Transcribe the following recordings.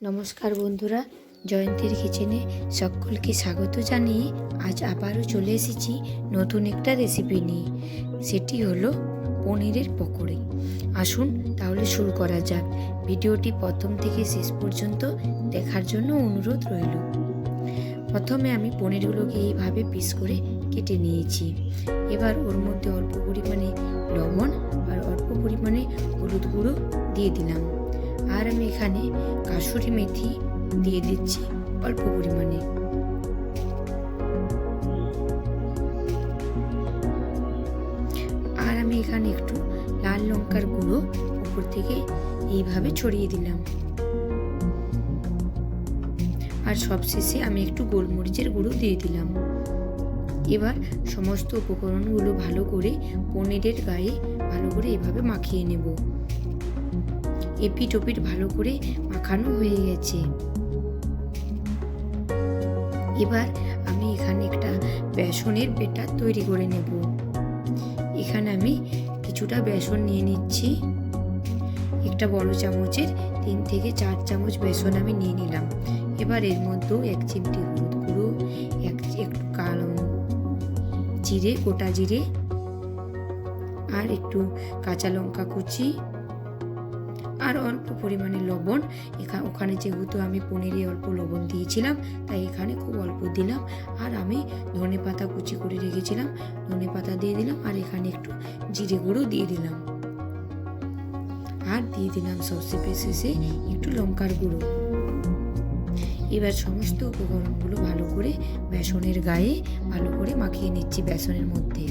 নমস্কার বন্ধুরা, জয়ন্তীর কিচেনে সকলকে স্বাগত জানিয়ে আজ আবারও চলে এসেছি নতুন একটা রেসিপি নিয়ে। সেটি হলো পনিরের পকোড়ি। আসুন তাহলে শুরু করা যাক। ভিডিওটি প্রথম থেকে শেষ পর্যন্ত দেখার জন্য অনুরোধ রইল। প্রথমে আমি পনিরগুলোকে এইভাবে পিস করে কেটে নিয়েছি। এবার ওর মধ্যে অল্প পরিমাণে লবণ আর অল্প পরিমাণে হলুদ গুঁড়ো দিয়ে দিলাম। আর আমি এখানে কাসুরি মেথি দিয়ে দিচ্ছি অল্প পরিমাণে। আর আমি এখানে একটু লাল লঙ্কার গুঁড়ো উপর থেকে এইভাবে ছড়িয়ে দিলাম। আর সবশেষে আমি একটু গোলমরিচের গুঁড়ো দিয়ে দিলাম। এবার সমস্ত উপকরণগুলো ভালো করে পনিরের গায়ে ভালো করে এভাবে মাখিয়ে নেব। এপিট ওপিট ভালো করে মাখানো হয়ে গেছে। এবার আমি এখানে একটা বেসনের ব্যাটার তৈরি করে নেব। এখানে আমি কিছুটা বেসন নিয়ে নিচ্ছি। একটা বড় চামচের 3 থেকে 4 চামচ বেসন আমি নিয়ে নিলাম। এবার এর মধ্যেও 1 চিমটি হলুদ গুঁড়ো, একটু কালো জিরে, গোটা জিরে, আর একটু কাঁচা লঙ্কা কুচি, আর অল্প পরিমাণে লবণ। ওখানে যেহেতু আমি পনিরে অল্প লবণ দিয়েছিলাম, তাই এখানে খুব অল্প দিলাম। আর আমি ধনে পাতা কুচি করে রেখেছিলাম, ধনে পাতা দিয়ে দিলাম। আর এখানে একটু জিরে গুঁড়ো দিয়ে দিলাম। আর দিয়ে দিলাম সবচেয়ে শেষে একটু লঙ্কার গুঁড়ো। এবার সমস্ত উপকরণগুলো ভালো করে বেসনের গায়ে ভালো করে মাখিয়ে নিচ্ছি। বেসনের মধ্যে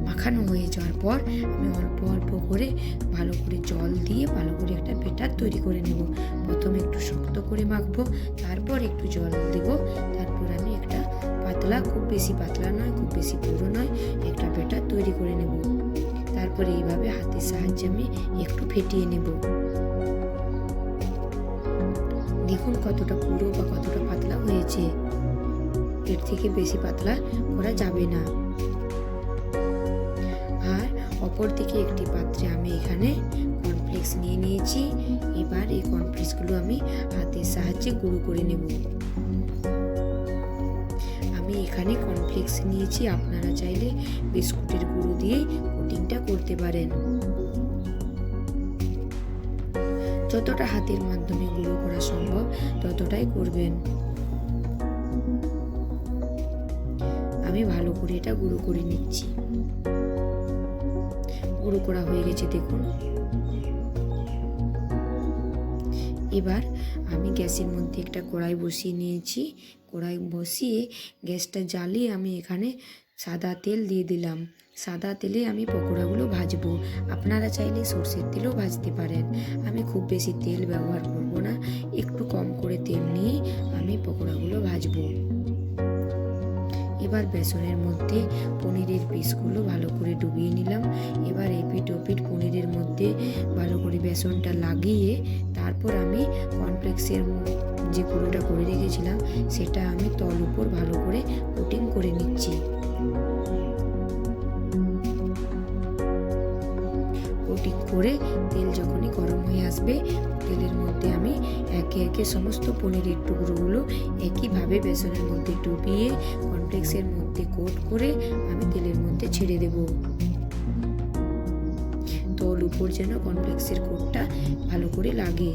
মাখানো হয়ে যাওয়ার পর আমি অল্প অল্প করে ভালো করে জল দিয়ে ভালো করে একটা ব্যাটার তৈরি করে নেব। প্রথমে একটু শক্ত করে মাখবো, তারপর একটু জল দেব, তারপর আমি একটা পাতলা, খুব বেশি পাতলা নয়, খুব বেশি পুরো নয়, একটা ব্যাটার তৈরি করে নেব। তারপরে এইভাবে হাতের সাহায্যে আমি একটু ফেটিয়ে নেব। দেখুন কতটা পুরো বা কতটা পাতলা হয়েছে। এর থেকে বেশি পাতলা করা যাবে না। আর অপর দিকে একটি পাত্রে আমি এখানে কর্নফ্লেক্স নিয়ে নিয়েছি। এবার এই কর্নফ্লেক্সগুলো আমি হাতের সাহায্যে গুঁড়ো করে নেব। আমি এখানে কর্নফ্লেক্স নিয়েছি, আপনারা চাইলে বিস্কুটের গুঁড়ো দিয়ে কোটিংটা করতে পারেন। যতটা হাতের মাধ্যমে গুঁড়ো করা সম্ভব ততটাই করবেন। আমি ভালো করে এটা গুঁড়ো করে নিচ্ছি। গুঁড়ো করা হয়ে গেছে দেখুন। এবার আমি গ্যাসের মধ্যে একটা কড়াই বসিয়ে নিয়েছি। কড়াই বসিয়ে গ্যাসটা জ্বালিয়ে আমি এখানে সাদা তেল দিয়ে দিলাম। সাদা তেলে আমি পকোড়াগুলো ভাজবো। আপনারা চাইলে সরষের তেলও ভাজতে পারেন। আমি খুব বেশি তেল ব্যবহার করব না, একটু কম করে তেল নিয়ে আমি পকোড়াগুলো ভাজবো। এবার বেসনের মধ্যে পনিরের পিসগুলো ভালো করে ডুবিয়ে নিলাম। এবার এপিট ওপিট পনিরের মধ্যে ভালো করে বেসনটা লাগিয়ে তারপর আমি কর্নফ্লেক্সের যে গুঁড়োটা করে রেখেছিলাম সেটা আমি তল উপর ভালো করে কোটিং করে নিচ্ছি। কোটিং করে তেল যখনই গরম হয়ে আসবে, তেলের মধ্যে আমি একে একে সমস্ত পনিরের টুকরোগুলো একইভাবে বেসনের মধ্যে ডুবিয়ে কর্নফ্লেক্সের মধ্যে কোট করে আমি তেলের মধ্যে ছেড়ে দেব। তল উপর যেন কর্নফ্লেক্সের কোটটা ভালো করে লাগে।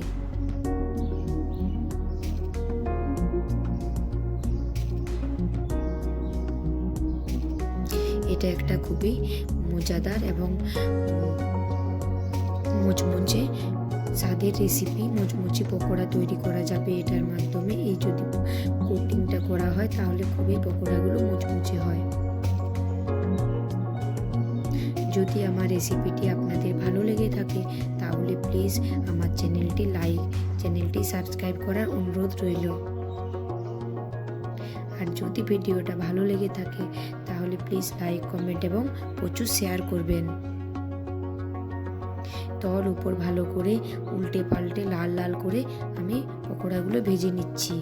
এটা একটা খুবই মজাদার এবং মুচমুচে স্বাদের রেসিপি। মুচমুচে পকোড়া তৈরি করা যাবে এটার মাধ্যমে। এই যদি কোটিংটা করা হয় তাহলে খুবই পকোড়াগুলো মুচমুচে হয়। যদি আমার রেসিপিটি আপনাদের ভালো লেগে থাকে তাহলে প্লিজ আমার চ্যানেলটি সাবস্ক্রাইব করার অনুরোধ রইল। আর যদি ভিডিওটা ভালো লেগে থাকে তাহলে প্লিজ লাইক, কমেন্ট এবং প্রচুর শেয়ার করবেন। তল উপর ভালো করে উল্টে পাল্টে লাল লাল করে আমি পকোড়াগুলো ভেজে নিচ্ছি।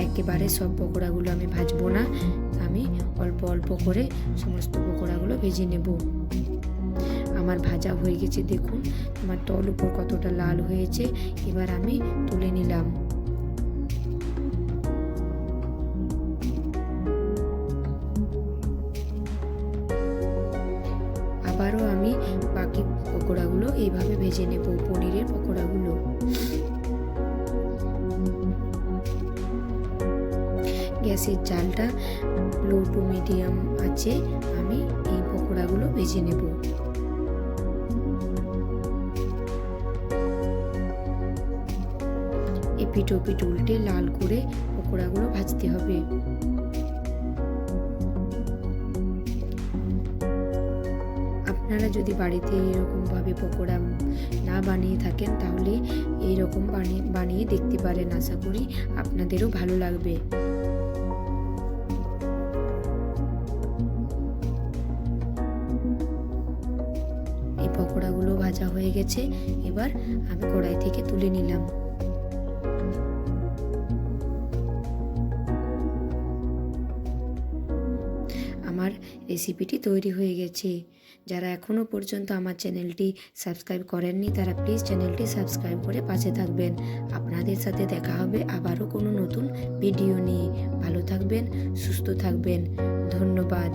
একেবারে সব পকোড়াগুলো আমি ভাজবো না, আমি অল্প অল্প করে সমস্ত পকোড়াগুলো ভেজে নেব। আমার ভাজা হয়ে গেছে, দেখুন আমার তল উপর কতটা লাল হয়েছে। এবার আমি তুলে নিলাম। আবারও আমি বাকি পকোড়াগুলো এইভাবে ভেজে নেব, পনিরের পকোড়াগুলো। গ্যাসের জালটা লো টু মিডিয়াম আছে, আমি এই পকোড়াগুলো ভেজে নেব। এপিট ওপিট উল্টে লাল করে পকোড়াগুলো ভাজতে হবে। আপনারা যদি বাড়িতে এরকমভাবে পকোড়া না বানিয়ে থাকেন তাহলে এইরকম বানিয়ে দেখতে পারেন, আশা করি আপনাদেরও ভালো লাগবে। এই পকোড়াগুলো ভাজা হয়ে গেছে, এবার আমি কড়াই থেকে তুলে নিলাম। আমার রেসিপিটি তৈরি হয়ে গেছে। যারা এখনও পর্যন্ত আমার চ্যানেলটি সাবস্ক্রাইব করেননি তারা প্লিজ চ্যানেলটি সাবস্ক্রাইব করে পাশে থাকবেন। আপনাদের সাথে দেখা হবে আবারও কোনো নতুন ভিডিও নিয়ে। ভালো থাকবেন, সুস্থ থাকবেন। ধন্যবাদ।